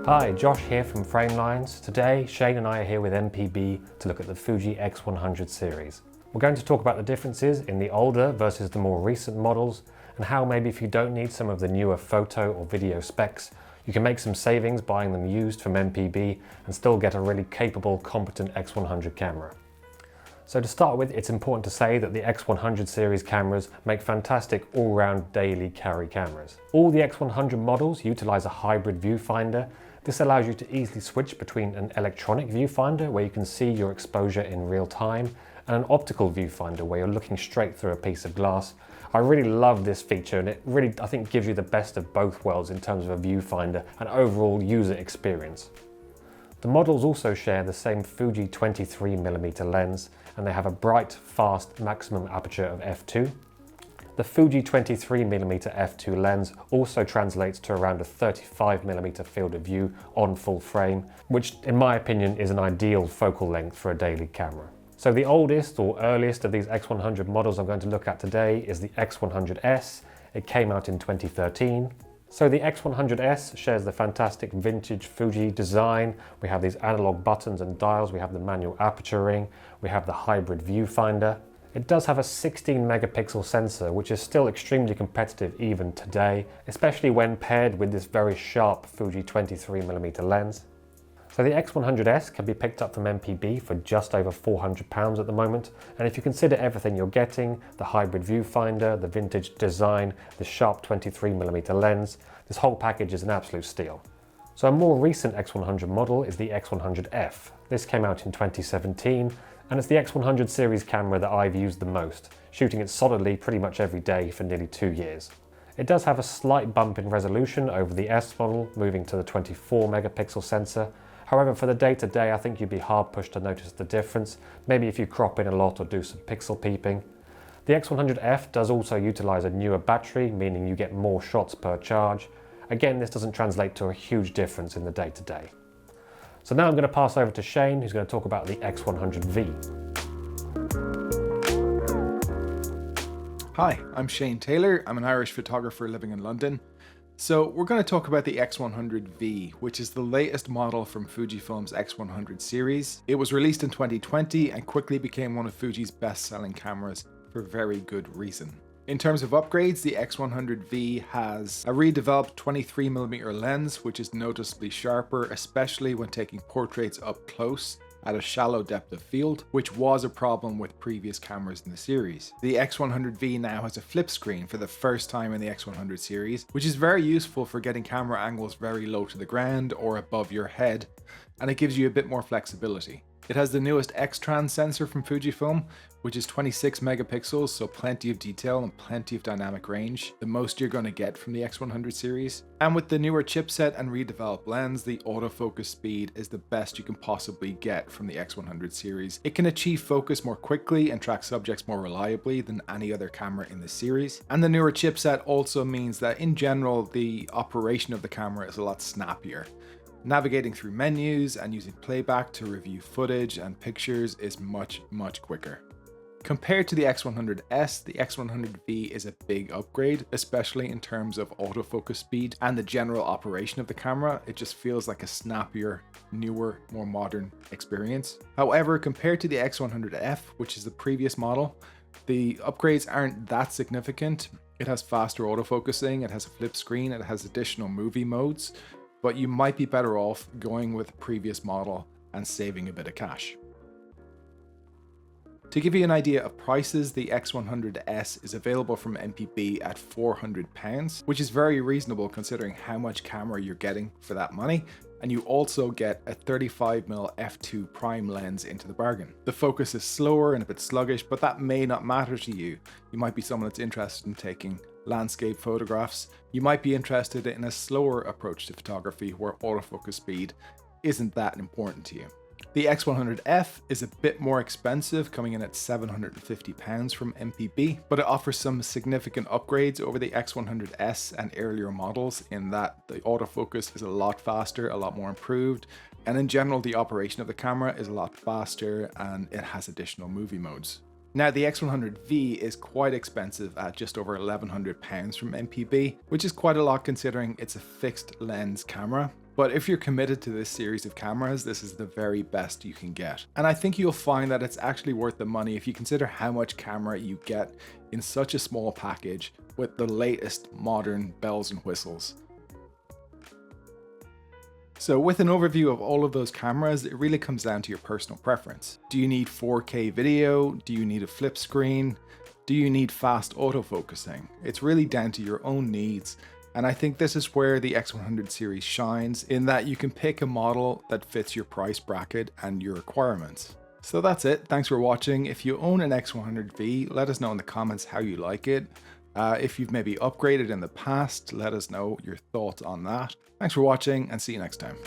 Hi, Josh here from Framelines. Today, Shane and I are here with MPB to look at the Fuji X100 series. We're going to talk about the differences in the older versus the more recent models, and how maybe if you don't need some of the newer photo or video specs, you can make some savings buying them used from MPB and still get a really capable, competent X100 camera. So to start with, it's important to say that the X100 series cameras make fantastic all-round daily carry cameras. All the X100 models utilize a hybrid viewfinder. This allows you to easily switch between an electronic viewfinder where you can see your exposure in real time and an optical viewfinder where you're looking straight through a piece of glass. I really love this feature, and it really, I think, gives you the best of both worlds in terms of a viewfinder and overall user experience. The models also share the same Fuji 23mm lens, and they have a bright, fast maximum aperture of f2. The Fuji 23mm f2 lens also translates to around a 35mm field of view on full frame, which in my opinion is an ideal focal length for a daily camera. So the oldest or earliest of these X100 models I'm going to look at today is the X100S. It came out in 2013. So the X100S shares the fantastic vintage Fuji design. We have these analog buttons and dials, we have the manual aperture ring, we have the hybrid viewfinder. It does have a 16 megapixel sensor, which is still extremely competitive even today, especially when paired with this very sharp Fuji 23mm lens. So the X100S can be picked up from MPB for just over £400 at the moment, and if you consider everything you're getting, the hybrid viewfinder, the vintage design, the sharp 23mm lens, this whole package is an absolute steal. So a more recent X100 model is the X100F. This came out in 2017, and it's the X100 series camera that I've used the most, shooting it solidly pretty much every day for nearly 2 years. It does have a slight bump in resolution over the S model, moving to the 24 megapixel sensor. However, for the day-to-day, I think you'd be hard-pushed to notice the difference, maybe if you crop in a lot or do some pixel peeping. The X100F does also utilize a newer battery, meaning you get more shots per charge. Again, this doesn't translate to a huge difference in the day-to-day. So now I'm going to pass over to Shane, who's going to talk about the X100V. Hi, I'm Shane Taylor. I'm an Irish photographer living in London. So we're going to talk about the X100V, which is the latest model from Fujifilm's X100 series. It was released in 2020 and quickly became one of Fuji's best-selling cameras for very good reason. In terms of upgrades, the X100V has a redeveloped 23mm lens, which is noticeably sharper, especially when taking portraits up close at a shallow depth of field, which was a problem with previous cameras in the series. The X100V now has a flip screen for the first time in the X100 series, which is very useful for getting camera angles very low to the ground or above your head, and it gives you a bit more flexibility. It has the newest X-Trans sensor from Fujifilm, which is 26 megapixels, so plenty of detail and plenty of dynamic range, the most you're going to get from the X100 series. And with the newer chipset and redeveloped lens, the autofocus speed is the best you can possibly get from the X100 series. It can achieve focus more quickly and track subjects more reliably than any other camera in the series. And the newer chipset also means that in general, the operation of the camera is a lot snappier. Navigating through menus and using playback to review footage and pictures is much quicker. Compared to the X100S, the X100V is a big upgrade, especially in terms of autofocus speed and the general operation of the camera. It just feels like a snappier, newer, more modern experience. However, compared to the X100F, which is the previous model, the upgrades aren't that significant. It has faster autofocusing, it has a flip screen, it has additional movie modes, but you might be better off going with the previous model and saving a bit of cash. To give you an idea of prices, the X100S is available from MPB at £400, which is very reasonable considering how much camera you're getting for that money, and you also get a 35mm f2 prime lens into the bargain. The focus is slower and a bit sluggish, but that may not matter to you. You might be someone that's interested in taking landscape photographs. You might be interested in a slower approach to photography where autofocus speed isn't that important to you. The X100F is a bit more expensive, coming in at £750 from MPB, but it offers some significant upgrades over the X100S and earlier models in that the autofocus is a lot faster, a lot more improved, and in general the operation of the camera is a lot faster and it has additional movie modes. Now the X100V is quite expensive at just over £1,100 from MPB, which is quite a lot considering it's a fixed lens camera. But if you're committed to this series of cameras, this is the very best you can get. And I think you'll find that it's actually worth the money if you consider how much camera you get in such a small package with the latest modern bells and whistles. So with an overview of all of those cameras, it really comes down to your personal preference. Do you need 4K video? Do you need a flip screen? Do you need fast autofocusing? It's really down to your own needs. And I think this is where the X100 series shines, in that you can pick a model that fits your price bracket and your requirements. So that's it. Thanks for watching. If you own an X100V, let us know in the comments how you like it. If you've maybe upgraded in the past, let us know your thoughts on that. Thanks for watching and see you next time.